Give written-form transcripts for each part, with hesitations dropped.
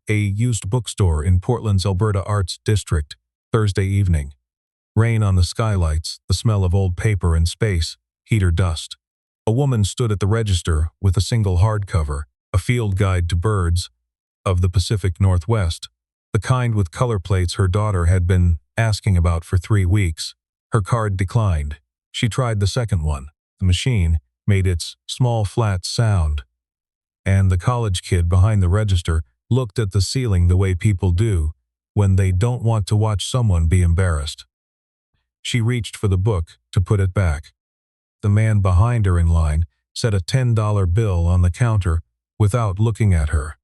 a used bookstore in Portland's Alberta Arts District, Thursday evening. Rain on the skylights, the smell of old paper and space, heater dust. A woman stood at the register with a single hardcover, a field guide to birds of the Pacific Northwest, the kind with color plates her daughter had been asking about for 3 weeks. Her card declined. She tried the second one. The machine made its small flat sound, and the college kid behind the register looked at the ceiling the way people do when they don't want to watch someone be embarrassed. She reached for the book to put it back. The man behind her in line set a $10 bill on the counter without looking at her.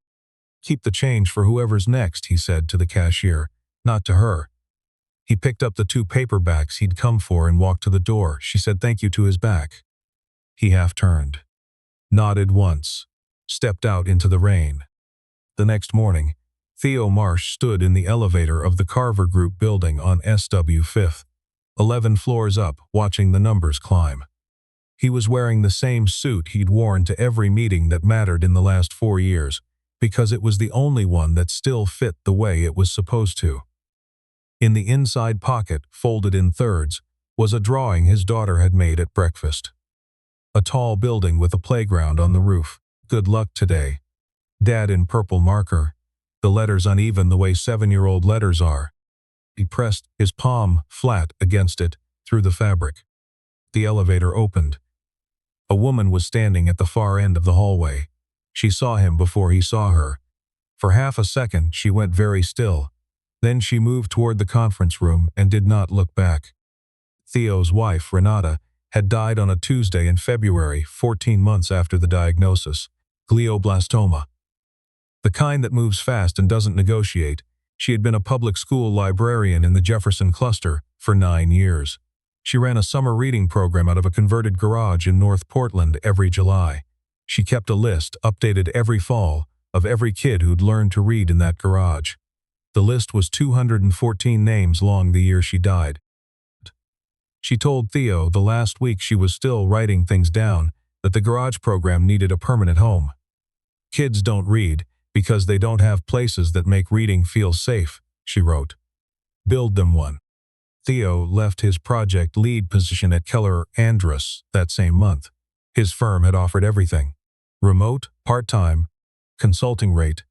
"Keep the change for whoever's next," he said to the cashier, not to her. He picked up the 2 paperbacks he'd come for and walked to the door. She said thank you to his back. He half turned, nodded once, stepped out into the rain. The next morning, Theo Marsh stood in the elevator of the Carver Group building on SW 5th, 11 floors up, watching the numbers climb. He was wearing the same suit he'd worn to every meeting that mattered in the last 4 years, because it was the only one that still fit the way it was supposed to. In the inside pocket, folded in thirds, was a drawing his daughter had made at breakfast. A tall building with a playground on the roof. "Good luck today." Dad in purple marker, the letters uneven the way 7-year-old letters are. He pressed his palm flat against it through the fabric. The elevator opened. A woman was standing at the far end of the hallway. She saw him before he saw her. For half a second, she went very still. Then she moved toward the conference room and did not look back. Theo's wife, Renata, had died on a Tuesday in February, 14 months after the diagnosis, glioblastoma. The kind that moves fast and doesn't negotiate. She had been a public school librarian in the Jefferson cluster for 9 years. She ran a summer reading program out of a converted garage in North Portland every July. She kept a list, updated every fall, of every kid who'd learned to read in that garage. The list was 214 names long the year she died. She told Theo the last week she was still writing things down that the garage program needed a permanent home. "Kids don't read because they don't have places that make reading feel safe," she wrote. "Build them one." Theo left his project lead position at Keller Andrus that same month. His firm had offered everything: remote, part-time, consulting rate,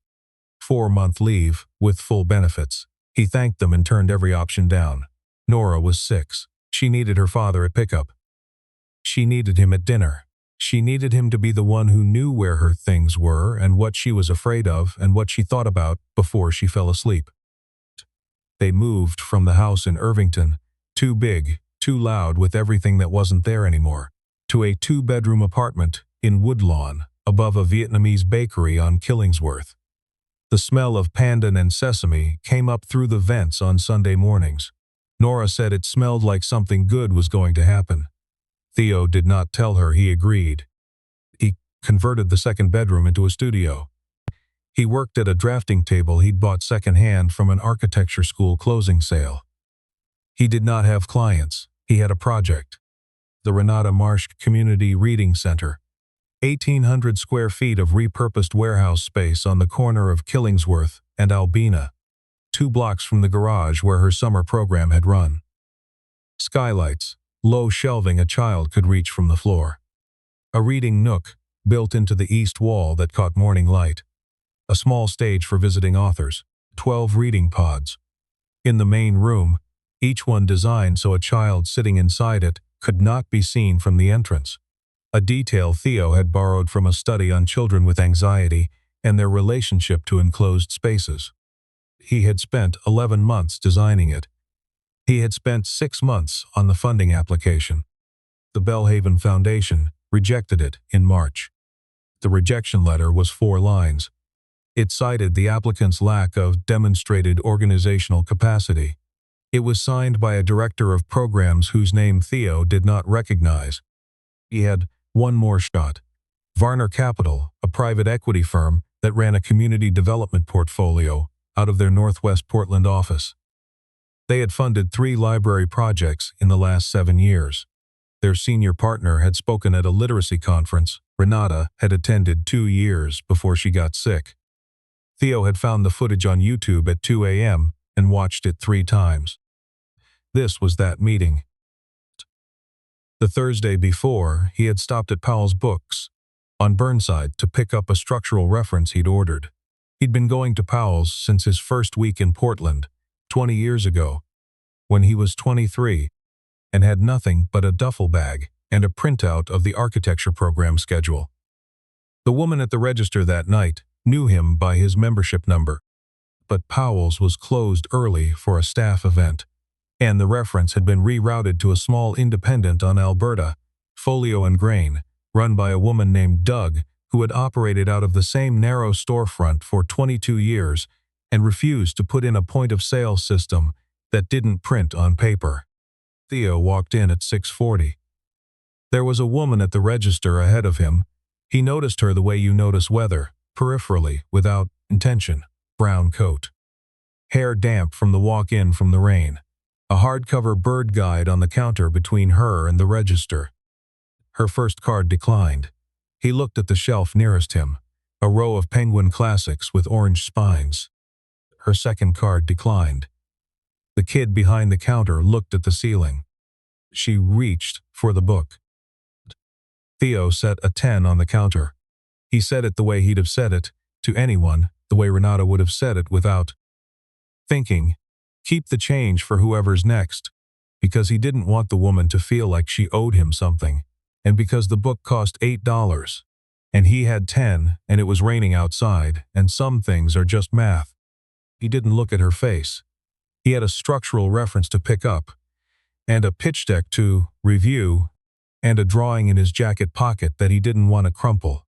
4-month leave with full benefits. He thanked them and turned every option down. Nora was 6. She needed her father at pickup. She needed him at dinner. She needed him to be the one who knew where her things were and what she was afraid of and what she thought about before she fell asleep. They moved from the house in Irvington, too big, too loud with everything that wasn't there anymore, to a 2-bedroom apartment in Woodlawn, above a Vietnamese bakery on Killingsworth. The smell of pandan and sesame came up through the vents on Sunday mornings. Nora said it smelled like something good was going to happen. Theo did not tell her he agreed. He converted the 2nd bedroom into a studio. He worked at a drafting table he'd bought secondhand from an architecture school closing sale. He did not have clients. He had a project. The Renata Marsh Community Reading Center. 1,800 square feet of repurposed warehouse space on the corner of Killingsworth and Albina, 2 blocks from the garage where her summer program had run. Skylights, low shelving a child could reach from the floor. A reading nook built into the east wall that caught morning light. A small stage for visiting authors, 12 reading pods. In the main room, each one designed so a child sitting inside it could not be seen from the entrance. A detail Theo had borrowed from a study on children with anxiety and their relationship to enclosed spaces. He had spent 11 months designing it. He had spent 6 months on the funding application. The Belhaven Foundation rejected it in March. The rejection letter was 4 lines. It cited the applicant's lack of demonstrated organizational capacity. It was signed by a director of programs whose name Theo did not recognize. He had one more shot. Varner Capital, a private equity firm that ran a community development portfolio out of their Northwest Portland office. They had funded 3 library projects in the last 7 years. Their senior partner had spoken at a literacy conference Renata had attended 2 years before she got sick. Theo had found the footage on YouTube at 2 a.m. and watched it 3 times. This was that meeting. The Thursday before, he had stopped at Powell's Books on Burnside to pick up a structural reference he'd ordered. He'd been going to Powell's since his first week in Portland, 20 years ago, when he was 23, and had nothing but a duffel bag and a printout of the architecture program schedule. The woman at the register that night knew him by his membership number, but Powell's was closed early for a staff event, and the reference had been rerouted to a small independent on Alberta, Folio and Grain, run by a woman named Doug, who had operated out of the same narrow storefront for 22 years and refused to put in a point-of-sale system that didn't print on paper. Theo walked in at 6:40. There was a woman at the register ahead of him. He noticed her the way you notice weather, peripherally, without intention. Brown coat. Hair damp from the walk-in from the rain. A hardcover bird guide on the counter between her and the register. Her first card declined. He looked at the shelf nearest him, a row of Penguin Classics with orange spines. Her second card declined. The kid behind the counter looked at the ceiling. She reached for the book. Theo set a 10 on the counter. He said it the way he'd have said it to anyone, the way Renata would have said it without thinking. Keep the change for whoever's next, because he didn't want the woman to feel like she owed him something, and because the book cost $8, and he had 10, and it was raining outside, and some things are just math. He didn't look at her face. He had a structural reference to pick up, and a pitch deck to review, and a drawing in his jacket pocket that he didn't want to crumple.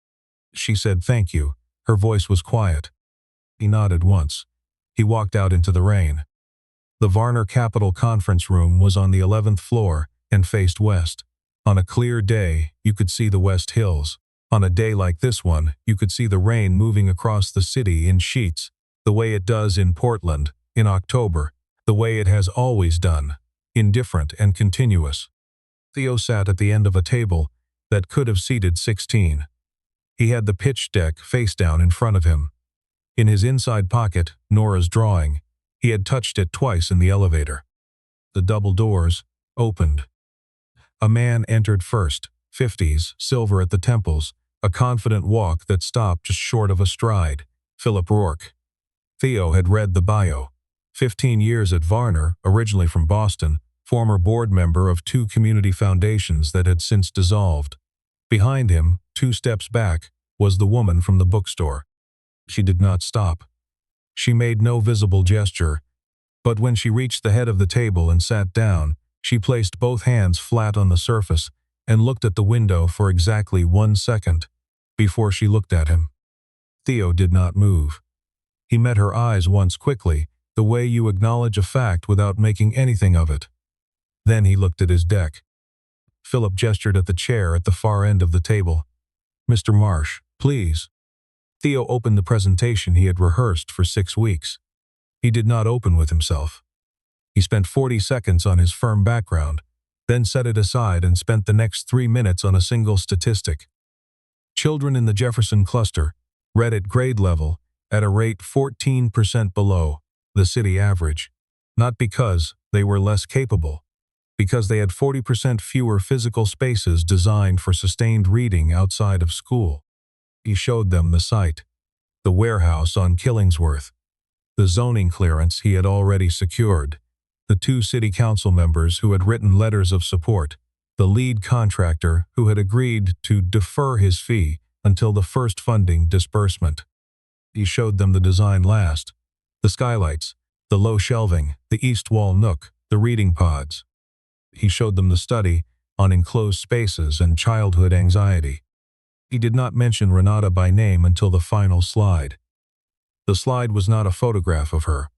She said thank you. Her voice was quiet. He nodded once. He walked out into the rain. The Varner Capitol Conference Room was on the 11th floor and faced west. On a clear day, you could see the West Hills. On a day like this one, you could see the rain moving across the city in sheets, the way it does in Portland, in October, the way it has always done, indifferent and continuous. Theo sat at the end of a table that could have seated 16. He had the pitch deck face down in front of him. In his inside pocket, Nora's drawing. He had touched it twice in the elevator. The double doors opened. A man entered first, 50s, silver at the temples, a confident walk that stopped just short of a stride. Philip Rourke. Theo had read the bio. 15 years at Varner, originally from Boston, former board member of 2 community foundations that had since dissolved. Behind him, 2 steps back, was the woman from the bookstore. She did not stop. She made no visible gesture, but when she reached the head of the table and sat down, she placed both hands flat on the surface and looked at the window for exactly 1 second before she looked at him. Theo did not move. He met her eyes once quickly, the way you acknowledge a fact without making anything of it. Then he looked at his deck. Philip gestured at the chair at the far end of the table. "Mr. Marsh, please." Theo opened the presentation he had rehearsed for 6 weeks. He did not open with himself. He spent 40 seconds on his firm background, then set it aside and spent the next 3 minutes on a single statistic. Children in the Jefferson cluster read at grade level at a rate 14% below the city average, not because they were less capable, because they had 40% fewer physical spaces designed for sustained reading outside of school. He showed them the site, the warehouse on Killingsworth, the zoning clearance he had already secured, the 2 city council members who had written letters of support, the lead contractor who had agreed to defer his fee until the first funding disbursement. He showed them the design last, the skylights, the low shelving, the east wall nook, the reading pods. He showed them the study on enclosed spaces and childhood anxiety. He did not mention Renata by name until the final slide. The slide was not a photograph of her.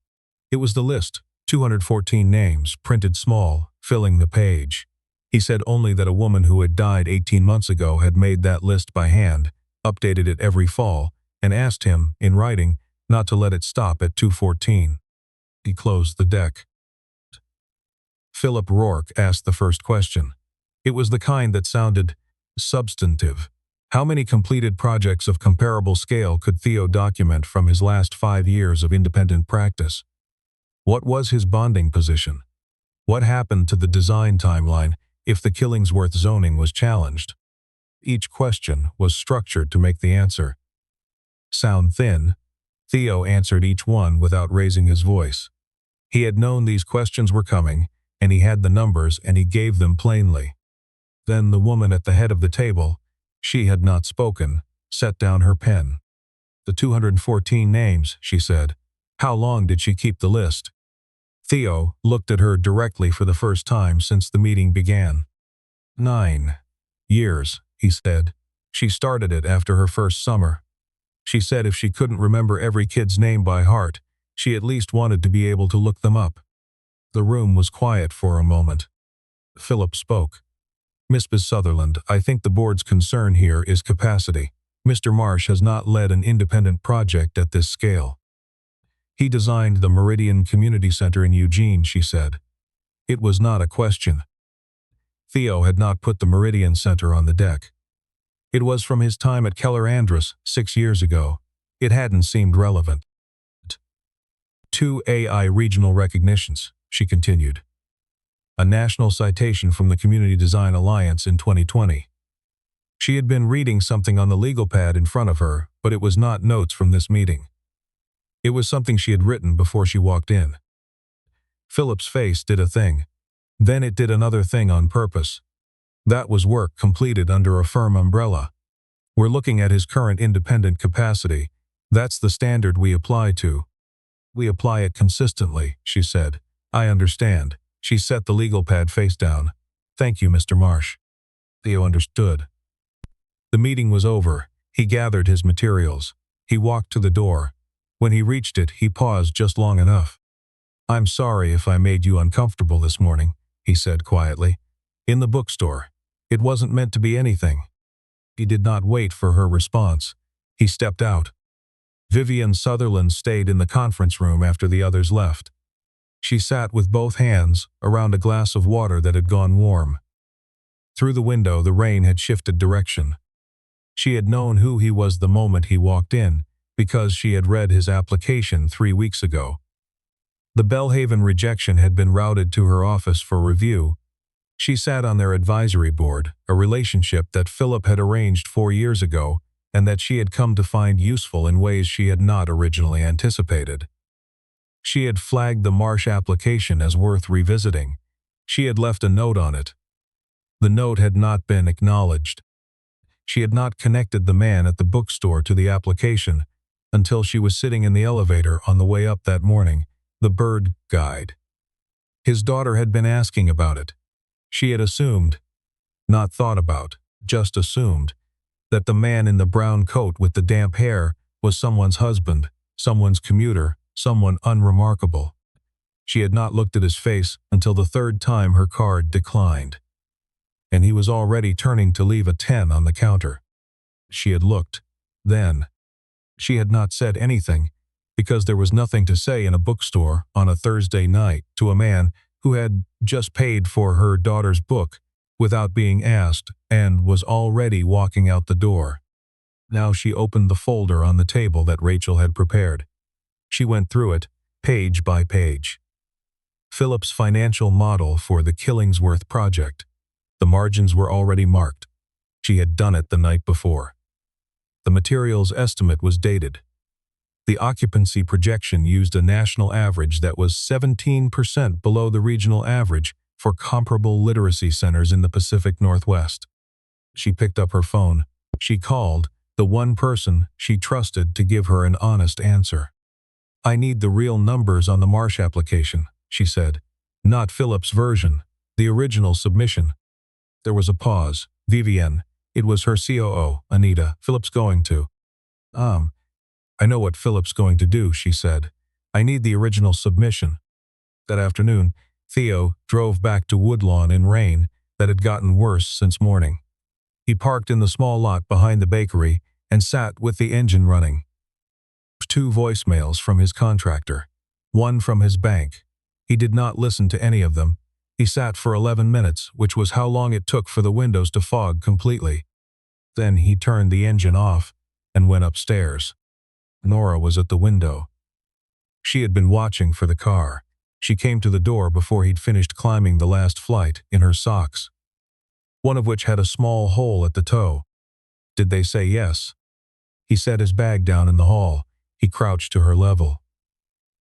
It was the list, 214 names, printed small, filling the page. He said only that a woman who had died 18 months ago had made that list by hand, updated it every fall, and asked him, in writing, not to let it stop at 214. He closed the deck. Philip Rourke asked the first question. It was the kind that sounded substantive. How many completed projects of comparable scale could Theo document from his last 5 years of independent practice? What was his bonding position? What happened to the design timeline if the Killingsworth zoning was challenged? Each question was structured to make the answer sound thin. Theo answered each one without raising his voice. He had known these questions were coming, and he had the numbers, and he gave them plainly. Then the woman at the head of the table, she had not spoken, set down her pen. The 214 names, she said. How long did she keep the list? Theo looked at her directly for the first time since the meeting began. 9 years, he said. She started it after her first summer. She said if she couldn't remember every kid's name by heart, she at least wanted to be able to look them up. The room was quiet for a moment. Philip spoke. Miss Sutherland, I think the board's concern here is capacity. Mr. Marsh has not led an independent project at this scale. He designed the Meridian Community Center in Eugene, she said. It was not a question. Theo had not put the Meridian Center on the deck. It was from his time at Keller Andrus 6 years ago. It hadn't seemed relevant. 2 AI regional recognitions, she continued. A national citation from the Community Design Alliance in 2020. She had been reading something on the legal pad in front of her, but it was not notes from this meeting. It was something she had written before she walked in. Philip's face did a thing. Then it did another thing on purpose. That was work completed under a firm umbrella. We're looking at his current independent capacity. That's the standard we apply to. We apply it consistently, she said. I understand. She set the legal pad face down. Thank you, Mr. Marsh. Theo understood. The meeting was over. He gathered his materials. He walked to the door. When he reached it, he paused just long enough. I'm sorry if I made you uncomfortable this morning, he said quietly. In the bookstore. It wasn't meant to be anything. He did not wait for her response. He stepped out. Vivian Sutherland stayed in the conference room after the others left. She sat with both hands around a glass of water that had gone warm. Through the window, the rain had shifted direction. She had known who he was the moment he walked in, because she had read his application 3 weeks ago. The Belhaven rejection had been routed to her office for review. She sat on their advisory board, a relationship that Philip had arranged 4 years ago and that she had come to find useful in ways she had not originally anticipated. She had flagged the Marsh application as worth revisiting. She had left a note on it. The note had not been acknowledged. She had not connected the man at the bookstore to the application until she was sitting in the elevator on the way up that morning, the bird guide. His daughter had been asking about it. She had assumed, not thought about, just assumed, that the man in the brown coat with the damp hair was someone's husband, someone's commuter, someone unremarkable. She had not looked at his face until the third time her card declined. And he was already turning to leave a 10 on the counter. She had looked. Then. She had not said anything, because there was nothing to say in a bookstore on a Thursday night to a man who had just paid for her daughter's book without being asked and was already walking out the door. Now she opened the folder on the table that Rachel had prepared. She went through it, page by page. Philip's financial model for the Killingsworth project. The margins were already marked. She had done it the night before. The materials estimate was dated. The occupancy projection used a national average that was 17% below the regional average for comparable literacy centers in the Pacific Northwest. She picked up her phone. She called the one person she trusted to give her an honest answer. I need the real numbers on the Marsh application, she said. Not Philip's version, the original submission. There was a pause. Vivienne. It was her COO, Anita. Philip's going to. I know what Philip's going to do, she said. I need the original submission. That afternoon, Theo drove back to Woodlawn in rain that had gotten worse since morning. He parked in the small lot behind the bakery and sat with the engine running. 2 voicemails from his contractor, 1 from his bank. He did not listen to any of them. He sat for 11 minutes, which was how long it took for the windows to fog completely. Then he turned the engine off and went upstairs. Nora was at the window. She had been watching for the car. She came to the door before he'd finished climbing the last flight in her socks, one of which had a small hole at the toe. Did they say yes? He set his bag down in the hall. He crouched to her level.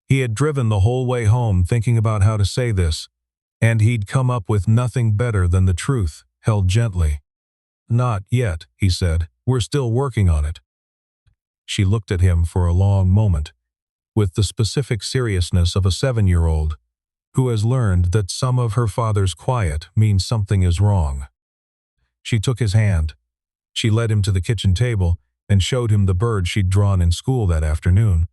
He had driven the whole way home thinking about how to say this, and he'd come up with nothing better than the truth, held gently. Not yet, he said. We're still working on it. She looked at him for a long moment, with the specific seriousness of a 7-year-old who has learned that some of her father's quiet means something is wrong. She took his hand. She led him to the kitchen table and showed him the bird she'd drawn in school that afternoon.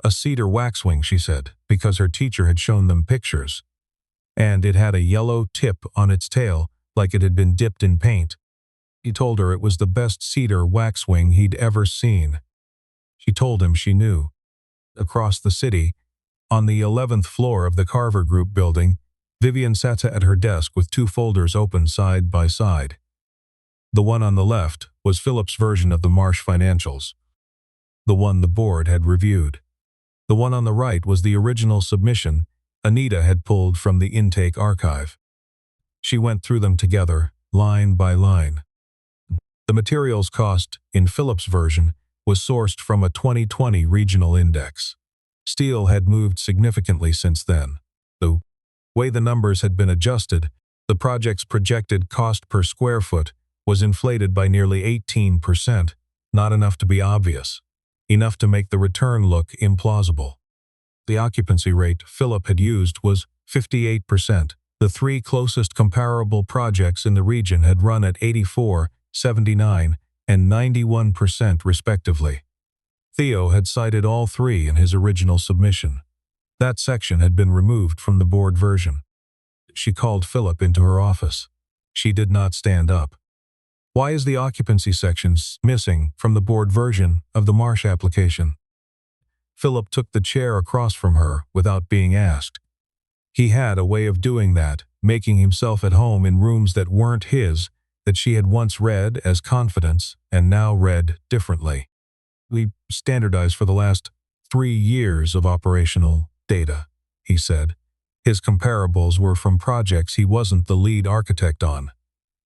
A cedar waxwing, she said, because her teacher had shown them pictures. And it had a yellow tip on its tail, like it had been dipped in paint. He told her it was the best cedar waxwing he'd ever seen. She told him she knew. Across the city, on the 11th floor of the Carver Group building, Vivian sat at her desk with 2 folders open side by side. The one on the left was Philip's version of the Marsh financials, the one the board had reviewed. The one on the right was the original submission Anita had pulled from the intake archive. She went through them together, line by line. The materials cost, in Philip's version, was sourced from a 2020 regional index. Steel had moved significantly since then. The way the numbers had been adjusted, the project's projected cost per square foot was inflated by nearly 18%, not enough to be obvious, enough to make the return look implausible. The occupancy rate Philip had used was 58%. The 3 closest comparable projects in the region had run at 84, 79, and 91% respectively. Theo had cited all 3 in his original submission. That section had been removed from the board version. She called Philip into her office. She did not stand up. Why is the occupancy section missing from the board version of the Marsh application? Philip took the chair across from her without being asked. He had a way of doing that, making himself at home in rooms that weren't his, that she had once read as confidence and now read differently. We standardized for the last 3 years of operational data, he said. His comparables were from projects he wasn't the lead architect on.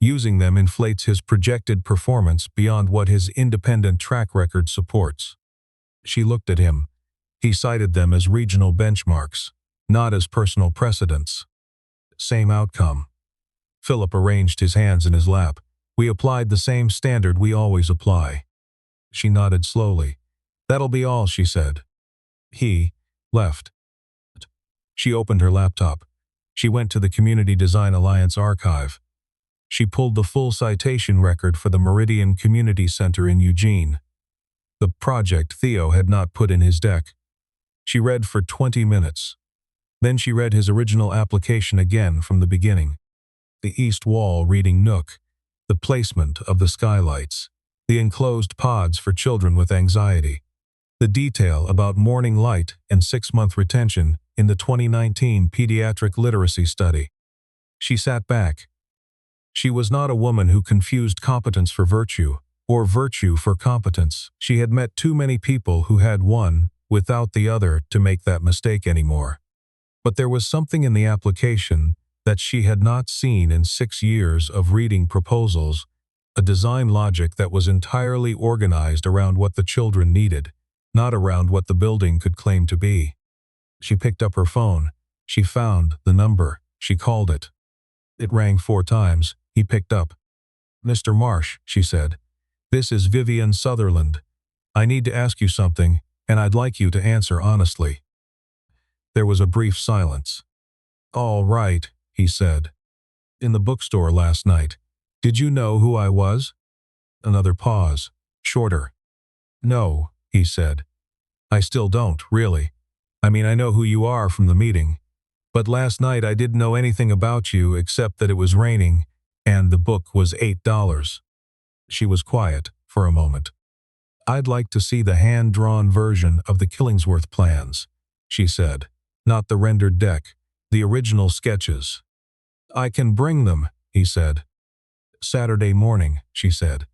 Using them inflates his projected performance beyond what his independent track record supports. She looked at him. He cited them as regional benchmarks, not as personal precedents. Same outcome. Philip arranged his hands in his lap. We applied the same standard we always apply. She nodded slowly. That'll be all, she said. He left. She opened her laptop. She went to the Community Design Alliance archive. She pulled the full citation record for the Meridian Community Center in Eugene, the project Theo had not put in his deck. She read for 20 minutes. Then she read his original application again from the beginning. The east wall reading nook, the placement of the skylights, the enclosed pods for children with anxiety, the detail about morning light and 6-month retention in the 2019 pediatric literacy study. She sat back. She was not a woman who confused competence for virtue, or virtue for competence. She had met too many people who had one without the other to make that mistake anymore. But there was something in the application that she had not seen in 6 years of reading proposals, a design logic that was entirely organized around what the children needed, not around what the building could claim to be. She picked up her phone. She found the number. She called it. It rang 4 times. He picked up. Mr. Marsh, she said. This is Vivian Sutherland. I need to ask you something, and I'd like you to answer honestly. There was a brief silence. All right, he said. In the bookstore last night. Did you know who I was? Another pause. Shorter. No, he said. I still don't, really. I mean, I know who you are from the meeting. But last night I didn't know anything about you except that it was raining, and the book was $8. She was quiet for a moment. I'd like to see the hand-drawn version of the Killingsworth plans, she said. Not the rendered deck, the original sketches. I can bring them, he said. Saturday morning, she said.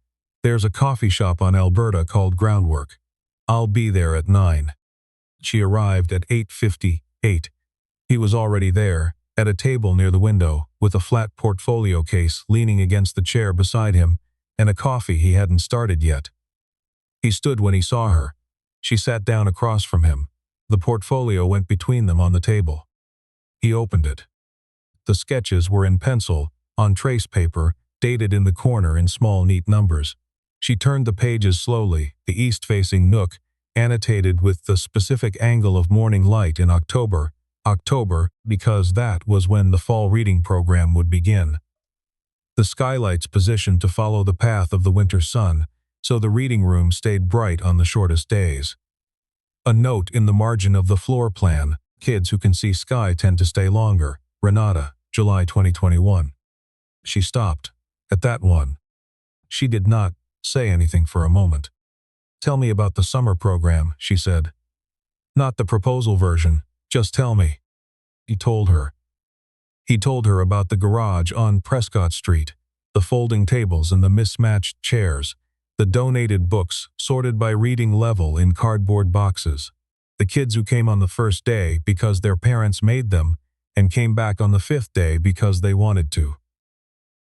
There's a coffee shop on Alberta called Groundwork. I'll be there at 9. She arrived at 8:58. He was already there, at a table near the window, with a flat portfolio case leaning against the chair beside him, and a coffee he hadn't started yet. He stood when he saw her. She sat down across from him. The portfolio went between them on the table. He opened it. The sketches were in pencil, on trace paper, dated in the corner in small neat numbers. She turned the pages slowly, the east-facing nook, annotated with the specific angle of morning light in October, because that was when the fall reading program would begin. The skylights positioned to follow the path of the winter sun, so the reading room stayed bright on the shortest days. A note in the margin of the floor plan, kids who can see sky tend to stay longer, Renata, July 2021. She stopped, at that one. She did not say anything for a moment. Tell me about the summer program, she said. Not the proposal version, just tell me. He told her. He told her about the garage on Prescott Street, the folding tables and the mismatched chairs, the donated books sorted by reading level in cardboard boxes, the kids who came on the first day because their parents made them and came back on the 5th day because they wanted to.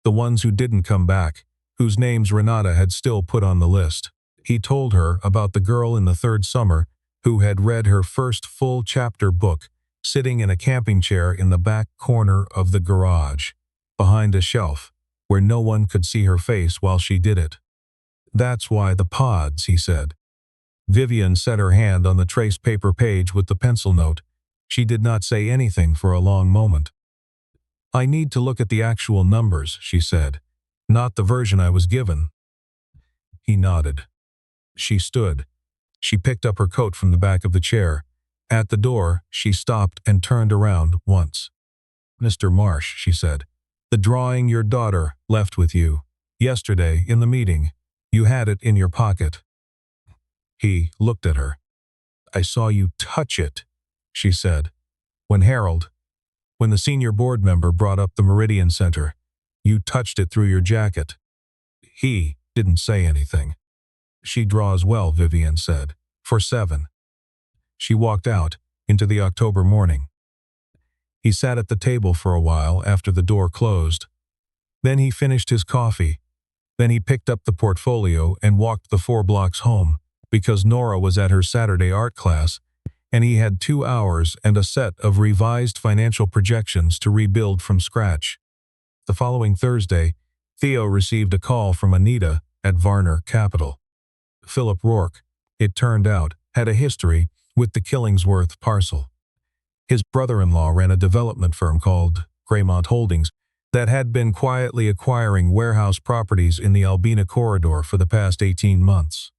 The ones who didn't come back, whose names Renata had still put on the list. He told her about the girl in the 3rd summer who had read her first full chapter book, sitting in a camping chair in the back corner of the garage, behind a shelf, where no one could see her face while she did it. That's why the pods, he said. Vivian set her hand on the trace paper page with the pencil note. She did not say anything for a long moment. I need to look at the actual numbers, she said, not the version I was given. He nodded. She stood. She picked up her coat from the back of the chair. At the door, she stopped and turned around once. Mr. Marsh, she said, the drawing your daughter left with you. Yesterday, in the meeting, you had it in your pocket. He looked at her. I saw you touch it, she said. When the senior board member brought up the Meridian Center, you touched it through your jacket. He didn't say anything. She draws well, Vivian said, for 7. She walked out, into the October morning. He sat at the table for a while after the door closed. Then he finished his coffee. Then he picked up the portfolio and walked the 4 blocks home, because Nora was at her Saturday art class, and he had 2 hours and a set of revised financial projections to rebuild from scratch. The following Thursday, Theo received a call from Anita at Varner Capital. Philip Rourke, it turned out, had a history with the Killingsworth parcel. His brother-in-law ran a development firm called Greymont Holdings that had been quietly acquiring warehouse properties in the Albina corridor for the past 18 months.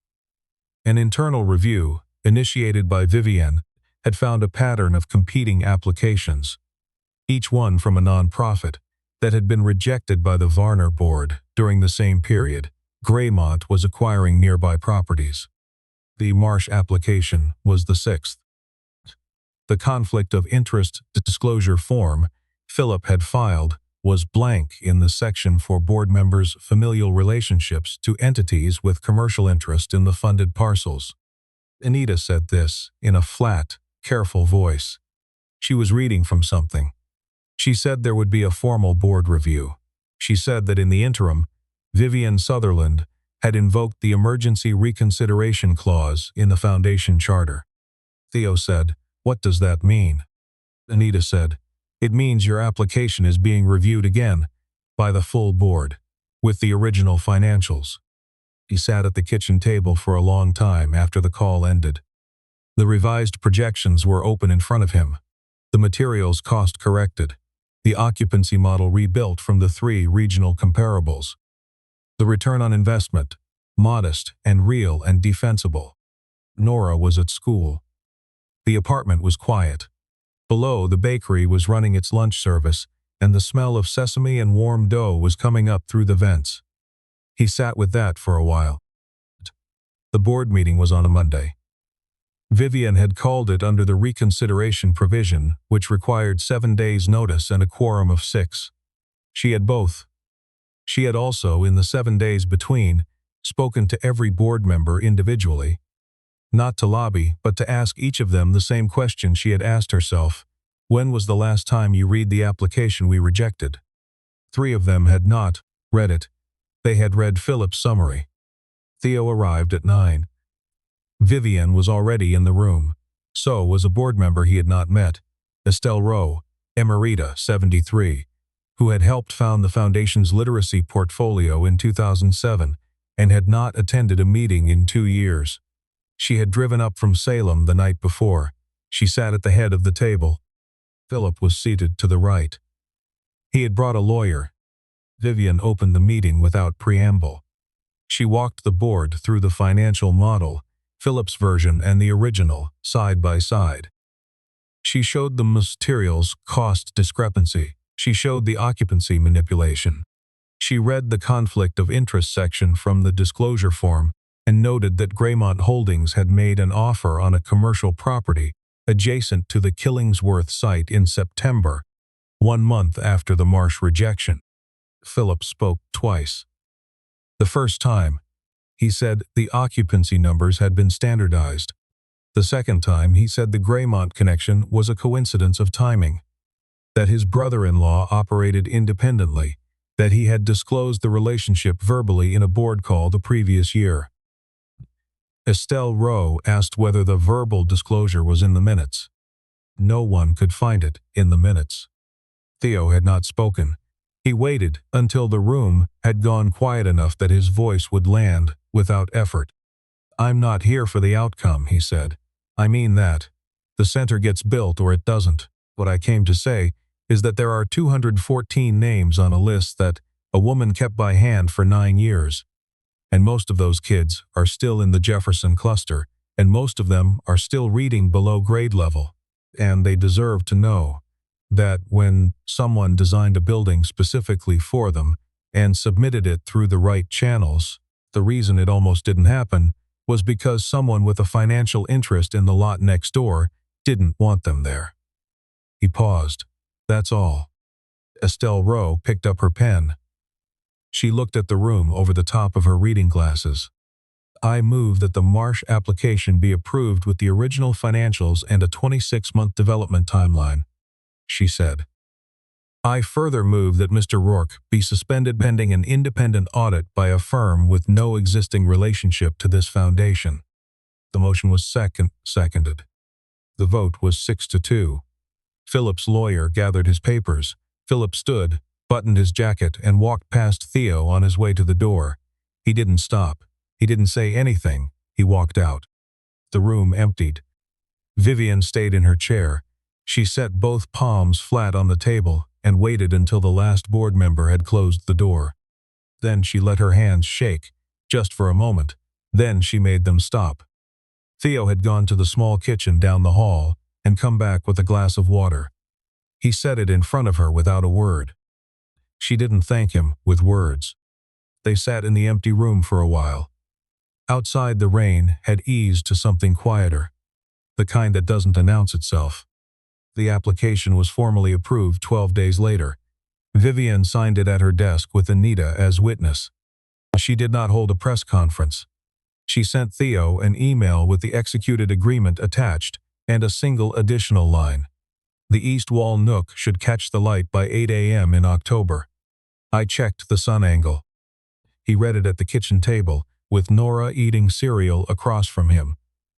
An internal review, initiated by Vivienne, had found a pattern of competing applications, each one from a nonprofit, that had been rejected by the Varner board during the same period. Greymont was acquiring nearby properties. The Marsh application was the 6th. The conflict of interest disclosure form Philip had filed was blank in the section for board members' familial relationships to entities with commercial interest in the funded parcels. Anita said this in a flat, careful voice. She was reading from something. She said there would be a formal board review. She said that in the interim, Vivian Sutherland had invoked the emergency reconsideration clause in the foundation charter. Theo said, "What does that mean?" Anita said, "It means your application is being reviewed again by the full board, with the original financials." He sat at the kitchen table for a long time after the call ended. The revised projections were open in front of him, the materials cost-corrected, the occupancy model rebuilt from the 3 regional comparables. The return on investment, modest and real and defensible. Nora was at school. The apartment was quiet. Below, the bakery was running its lunch service, and the smell of sesame and warm dough was coming up through the vents. He sat with that for a while. The board meeting was on a Monday. Vivian had called it under the reconsideration provision, which required 7 days' notice and a quorum of 6. She had both. She had also, in the 7 days between, spoken to every board member individually, not to lobby, but to ask each of them the same question she had asked herself. When was the last time you read the application we rejected? 3 of them had not read it. They had read Philip's summary. Theo arrived at 9. Vivian was already in the room. So was a board member he had not met, Estelle Rowe, Emerita, 73, who had helped found the Foundation's literacy portfolio in 2007 and had not attended a meeting in 2 years. She had driven up from Salem the night before. She sat at the head of the table. Philip was seated to the right. He had brought a lawyer. Vivian opened the meeting without preamble. She walked the board through the financial model, Philip's version and the original, side by side. She showed the materials cost discrepancy. She showed the occupancy manipulation. She read the conflict of interest section from the disclosure form and noted that Graymont Holdings had made an offer on a commercial property adjacent to the Killingsworth site in September, 1 month after the Marsh rejection. Philip spoke twice. The first time, he said the occupancy numbers had been standardized. The second time, he said the Graymont connection was a coincidence of timing, that his brother-in-law operated independently, that he had disclosed the relationship verbally in a board call the previous year. Estelle Rowe asked whether the verbal disclosure was in the minutes. No one could find it in the minutes. Theo had not spoken. He waited until the room had gone quiet enough that his voice would land without effort. "I'm not here for the outcome," he said. "I mean that. The center gets built or it doesn't. What I came to say is that there are 214 names on a list that a woman kept by hand for 9 years. And most of those kids are still in the Jefferson cluster, and most of them are still reading below grade level. And they deserve to know that when someone designed a building specifically for them and submitted it through the right channels, the reason it almost didn't happen was because someone with a financial interest in the lot next door didn't want them there." He paused. "That's all." Estelle Rowe picked up her pen. She looked at the room over the top of her reading glasses. "I move that the Marsh application be approved with the original financials and a 26-month development timeline," she said. "I further move that Mr. Rourke be suspended pending an independent audit by a firm with no existing relationship to this foundation." The motion was seconded. The vote was 6-2. Philip's lawyer gathered his papers. Philip stood, buttoned his jacket, and walked past Theo on his way to the door. He didn't stop. He didn't say anything. He walked out. The room emptied. Vivian stayed in her chair. She set both palms flat on the table and waited until the last board member had closed the door. Then she let her hands shake, just for a moment. Then she made them stop. Theo had gone to the small kitchen down the hall and come back with a glass of water. He set it in front of her without a word. She didn't thank him with words. They sat in the empty room for a while. Outside, the rain had eased to something quieter, the kind that doesn't announce itself. The application was formally approved 12 days later. Vivian signed it at her desk with Anita as witness. She did not hold a press conference. She sent Theo an email with the executed agreement attached and a single additional line. The east wall nook should catch the light by 8 a.m. in October. I checked the sun angle. He read it at the kitchen table, with Nora eating cereal across from him,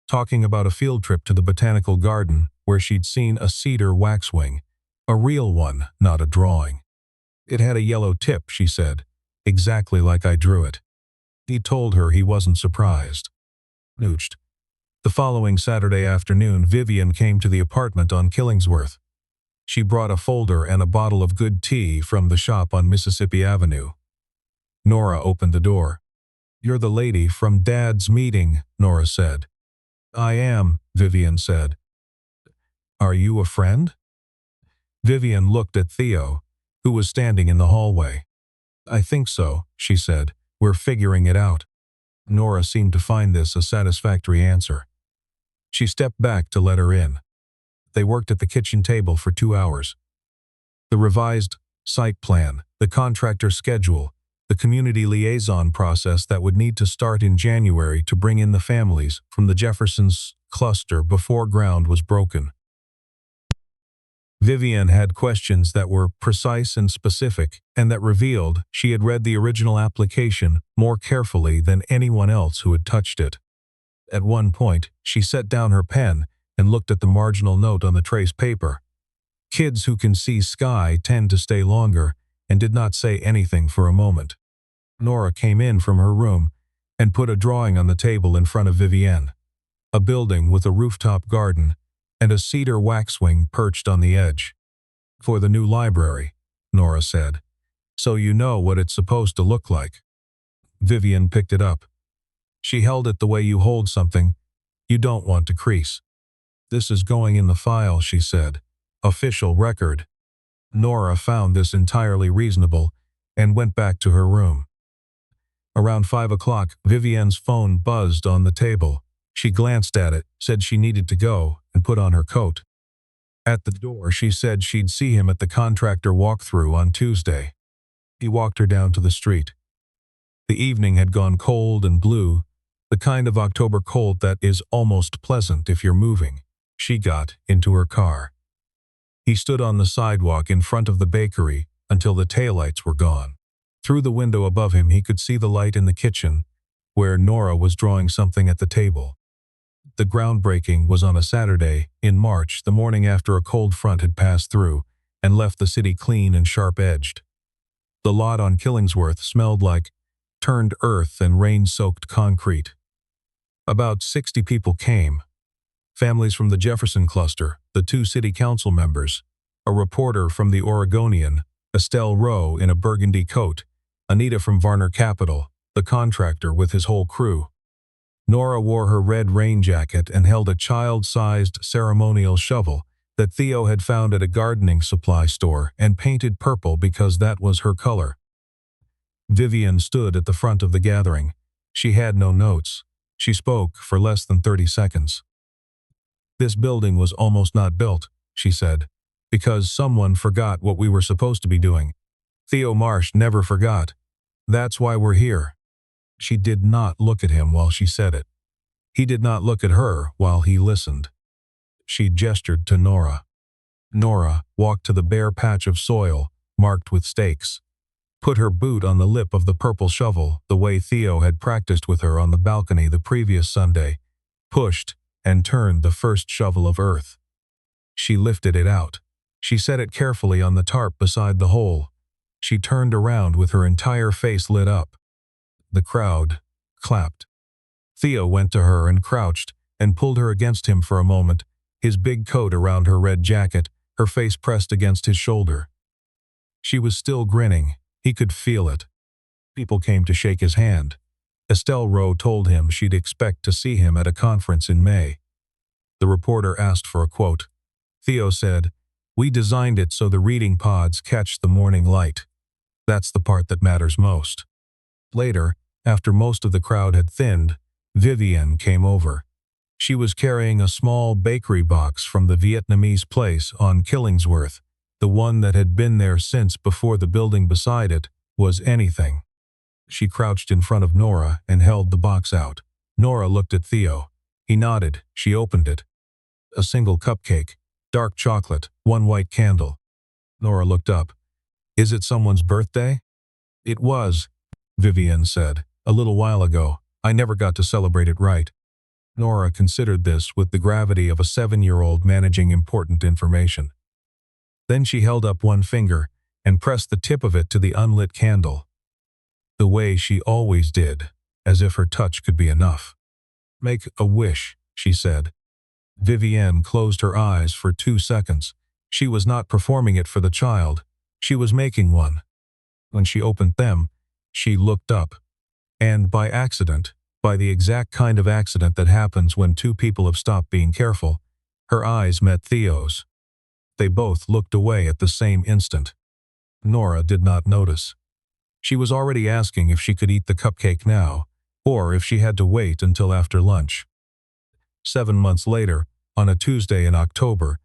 talking about a field trip to the botanical garden where she'd seen a cedar waxwing. A real one, not a drawing. It had a yellow tip, she said, exactly like I drew it. He told her he wasn't surprised. Nooched. The following Saturday afternoon, Vivian came to the apartment on Killingsworth. She brought a folder and a bottle of good tea from the shop on Mississippi Avenue. Nora opened the door. "You're the lady from Dad's meeting," Nora said. "I am," Vivian said. "Are you a friend?" Vivian looked at Theo, who was standing in the hallway. "I think so," she said. "We're figuring it out." Nora seemed to find this a satisfactory answer. She stepped back to let her in. They worked at the kitchen table for 2 hours. The revised site plan, the contractor's schedule, the community liaison process that would need to start in January to bring in the families from the Jefferson's cluster before ground was broken. Vivian had questions that were precise and specific, and that revealed she had read the original application more carefully than anyone else who had touched it. At one point, she set down her pen and looked at the marginal note on the trace paper. Kids who can see sky tend to stay longer, and did not say anything for a moment. Nora came in from her room and put a drawing on the table in front of Vivienne. A building with a rooftop garden and a cedar waxwing perched on the edge. "For the new library," Nora said. "So you know what it's supposed to look like." Vivian picked it up. She held it the way you hold something you don't want to crease. "This is going in the file," she said. "Official record." Nora found this entirely reasonable and went back to her room. Around 5 o'clock, Vivienne's phone buzzed on the table. She glanced at it, said she needed to go, and put on her coat. At the door, she said she'd see him at the contractor walkthrough on Tuesday. He walked her down to the street. The evening had gone cold and blue, the kind of October cold that is almost pleasant if you're moving. She got into her car. He stood on the sidewalk in front of the bakery until the taillights were gone. Through the window above him, he could see the light in the kitchen, where Nora was drawing something at the table. The groundbreaking was on a Saturday in March, the morning after a cold front had passed through and left the city clean and sharp-edged. The lot on Killingsworth smelled like turned earth and rain-soaked concrete. About 60 people came. Families from the Jefferson cluster, the 2 city council members, a reporter from the Oregonian, Estelle Rowe in a burgundy coat, Anita from Varner Capital, the contractor with his whole crew. Nora wore her red rain jacket and held a child-sized ceremonial shovel that Theo had found at a gardening supply store and painted purple because that was her color. Vivian stood at the front of the gathering. She had no notes. She spoke for less than 30 seconds. "This building was almost not built," she said, "because someone forgot what we were supposed to be doing. Theo Marsh never forgot. That's why we're here." She did not look at him while she said it. He did not look at her while he listened. She gestured to Nora. Nora walked to the bare patch of soil marked with stakes, put her boot on the lip of the purple shovel the way Theo had practiced with her on the balcony the previous Sunday, pushed and turned the first shovel of earth. She lifted it out. She set it carefully on the tarp beside the hole. She turned around with her entire face lit up. The crowd clapped. Theo went to her and crouched and pulled her against him for a moment, his big coat around her red jacket, her face pressed against his shoulder. She was still grinning. He could feel it. People came to shake his hand. Estelle Rowe told him she'd expect to see him at a conference in May. The reporter asked for a quote. Theo said, "We designed it so the reading pods catch the morning light. That's the part that matters most." Later, after most of the crowd had thinned, Vivienne came over. She was carrying a small bakery box from the Vietnamese place on Killingsworth, the one that had been there since before the building beside it was anything. She crouched in front of Nora and held the box out. Nora looked at Theo. He nodded. She opened it. A single cupcake, dark chocolate, one white candle. Nora looked up. "Is it someone's birthday?" "It was," Vivienne said. "A little while ago. I never got to celebrate it right." Nora considered this with the gravity of a 7-year-old managing important information. Then she held up one finger and pressed the tip of it to the unlit candle, the way she always did, as if her touch could be enough. "Make a wish," she said. Vivienne closed her eyes for 2 seconds. She was not performing it for the child. She was making one. When she opened them, she looked up. And by accident, by the exact kind of accident that happens when 2 people have stopped being careful, her eyes met Theo's. They both looked away at the same instant. Nora did not notice. She was already asking if she could eat the cupcake now, or if she had to wait until after lunch. 7 months later, on a Tuesday in October,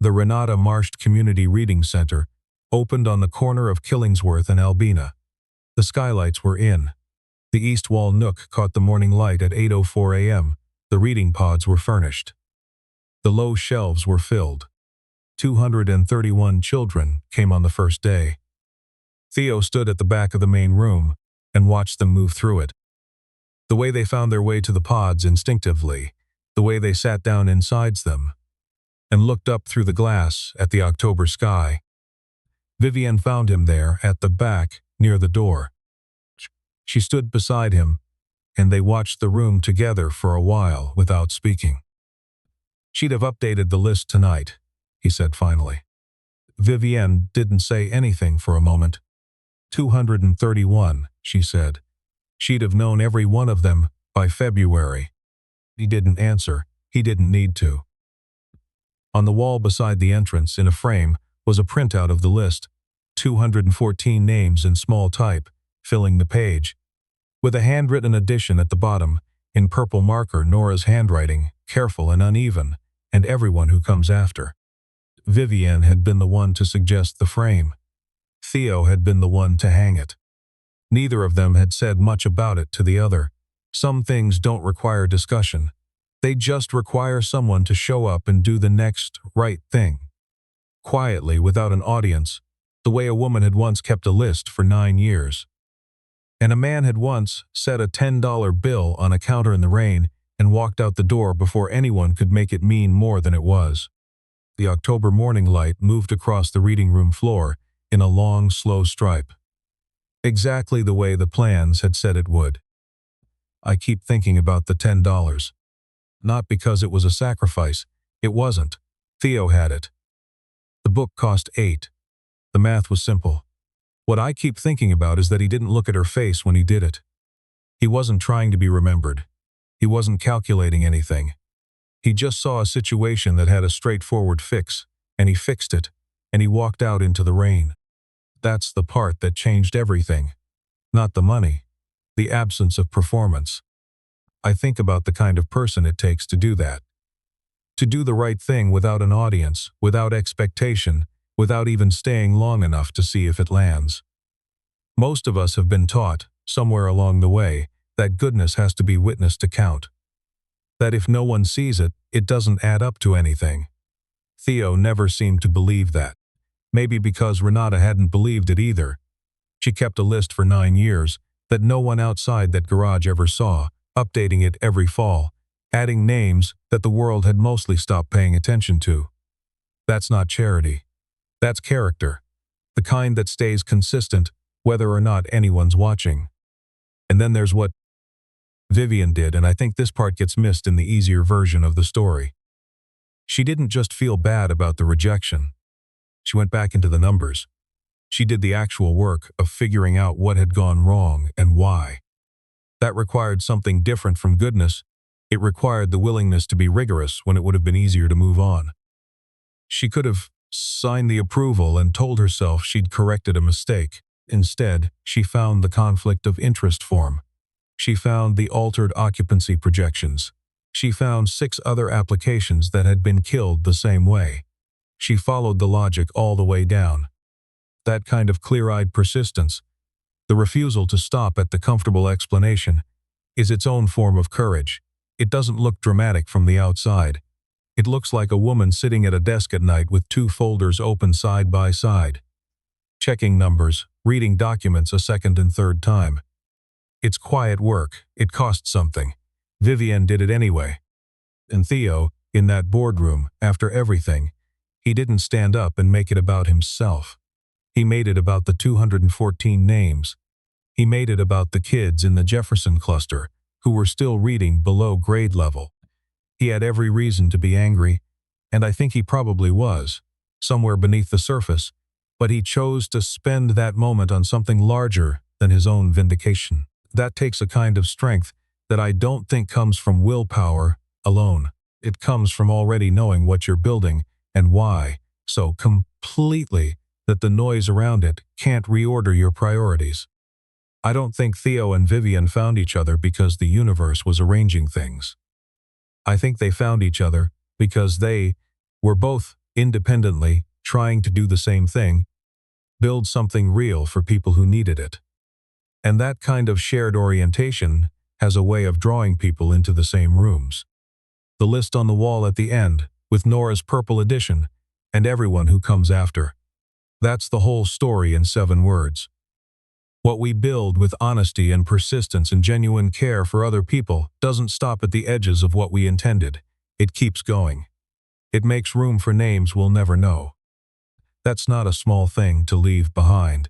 the Renata Marsh Community Reading Center opened on the corner of Killingsworth and Albina. The skylights were in. The east wall nook caught the morning light at 8:04 a.m. The reading pods were furnished. The low shelves were filled. 231 children came on the first day. Theo stood at the back of the main room and watched them move through it. The way they found their way to the pods instinctively, the way they sat down inside them, and looked up through the glass at the October sky. Vivienne found him there at the back, near the door. She stood beside him, and they watched the room together for a while without speaking. "She'd have updated the list tonight," he said finally. Vivienne didn't say anything for a moment. 231, she said. She'd have known every one of them by February. He didn't answer. He didn't need to. On the wall beside the entrance, in a frame, was a printout of the list, 214 names in small type, filling the page. With a handwritten addition at the bottom, in purple marker, Nora's handwriting, careful and uneven, and everyone who comes after. Vivienne had been the one to suggest the frame. Theo had been the one to hang it. Neither of them had said much about it to the other. Some things don't require discussion. They just require someone to show up and do the next right thing. Quietly, without an audience, the way a woman had once kept a list for 9 years. And a man had once set a $10 bill on a counter in the rain and walked out the door before anyone could make it mean more than it was. The October morning light moved across the reading room floor in a long, slow stripe. Exactly the way the plans had said it would. I keep thinking about the $10. Not because it was a sacrifice. It wasn't. Theo had it. The book cost $8. The math was simple. What I keep thinking about is that he didn't look at her face when he did it. He wasn't trying to be remembered. He wasn't calculating anything. He just saw a situation that had a straightforward fix, and he fixed it, and he walked out into the rain. That's the part that changed everything. Not the money. The absence of performance. I think about the kind of person it takes to do that. To do the right thing without an audience, without expectation, without even staying long enough to see if it lands. Most of us have been taught, somewhere along the way, that goodness has to be witnessed to count. That if no one sees it, it doesn't add up to anything. Theo never seemed to believe that. Maybe because Renata hadn't believed it either. She kept a list for 9 years that no one outside that garage ever saw, updating it every fall, adding names that the world had mostly stopped paying attention to. That's not charity. That's character. The kind that stays consistent whether or not anyone's watching. And then there's what Vivienne did, and I think this part gets missed in the easier version of the story. She didn't just feel bad about the rejection. She went back into the numbers. She did the actual work of figuring out what had gone wrong and why. That required something different from goodness. It required the willingness to be rigorous when it would have been easier to move on. She could have signed the approval and told herself she'd corrected a mistake. Instead, she found the conflict of interest form. She found the altered occupancy projections. She found 6 other applications that had been killed the same way. She followed the logic all the way down. That kind of clear-eyed persistence, the refusal to stop at the comfortable explanation, is its own form of courage. It doesn't look dramatic from the outside. It looks like a woman sitting at a desk at night with 2 folders open side by side, checking numbers, reading documents a second and third time. It's quiet work. It costs something. Vivienne did it anyway. And Theo, in that boardroom, after everything, he didn't stand up and make it about himself. He made it about the 214 names. He made it about the kids in the Jefferson cluster who were still reading below grade level. He had every reason to be angry, and I think he probably was, somewhere beneath the surface, but he chose to spend that moment on something larger than his own vindication. That takes a kind of strength that I don't think comes from willpower alone. It comes from already knowing what you're building and why, so completely that the noise around it can't reorder your priorities. I don't think Theo and Vivienne found each other because the universe was arranging things. I think they found each other because they were both independently trying to do the same thing, build something real for people who needed it. And that kind of shared orientation has a way of drawing people into the same rooms. The list on the wall at the end, with Nora's purple edition, and everyone who comes after. That's the whole story in 7 words. What we build with honesty and persistence and genuine care for other people doesn't stop at the edges of what we intended. It keeps going. It makes room for names we'll never know. That's not a small thing to leave behind.